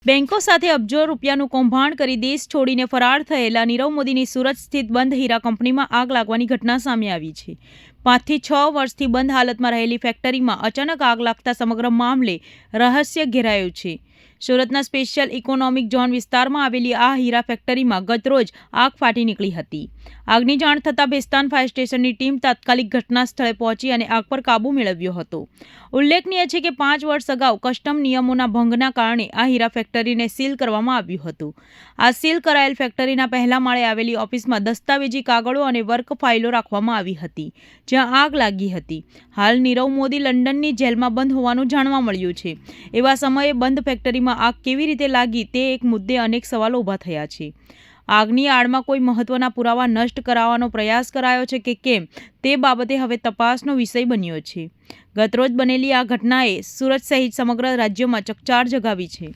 બેંકો સાથે અબજો રૂપિયાનું કૌભાંડ કરી દેશ છોડીને ફરાર થયેલા નીરવ મોદીની સુરત સ્થિત બંધ હીરા કંપનીમાં આગ લાગવાની ઘટના સામે આવી છે। 5 થી 6 વર્ષથી બંધ હાલતમાં રહેલી ફેક્ટરીમાં અચાનક આગ લાગતા સમગ્ર મામલે રહસ્ય ઘેરાયું છે। સુરતના સ્પેશિયલ ઇકોનોમિક ઝોન વિસ્તારમાં આવેલી આ હીરા ફેક્ટરીમાં ગતરોજ આગ ફાટી નીકળી હતી। આગની જાણ થતાં ભેસ્તાન ફાયર સ્ટેશનની ટીમ તાત્કાલિક ઘટના સ્થળે પહોંચી અને આગ પર કાબૂ મેળવ્યો હતો। ઉલ્લેખનીય છે કે 5 વર્ષ અગાઉ કસ્ટમ નિયમોના ભંગના કારણે આ હીરા ફેક્ટરીને સીલ કરવામાં આવ્યું હતું। આ સીલ કરાયેલ ફેક્ટરીના પહેલા માળે આવેલી ઓફિસમાં દસ્તાવેજી કાગળો અને વર્ક ફાઇલો રાખવામાં આવી હતી, જ્યાં આગ લાગી હતી। હાલ નીરવ મોદી લંડનની જેલમાં બંધ હોવાનું જાણવા મળ્યું છે। એવા સમયે બંધ ફેક્ટરીમાં આગ કેવી રીતે લાગી તે એક મુદ્દે અનેક સવાલો ઊભા થયા છે। આગની આડમાં કોઈ મહત્વના પુરાવા નષ્ટ કરાવવાનો પ્રયાસ કરાયો છે કે કેમ તે બાબતે હવે તપાસનો વિષય બન્યો છે। ગતરોજ બનેલી આ ઘટનાએ સુરત સહિત સમગ્ર રાજ્યમાં ચકચાર જગાવી છે।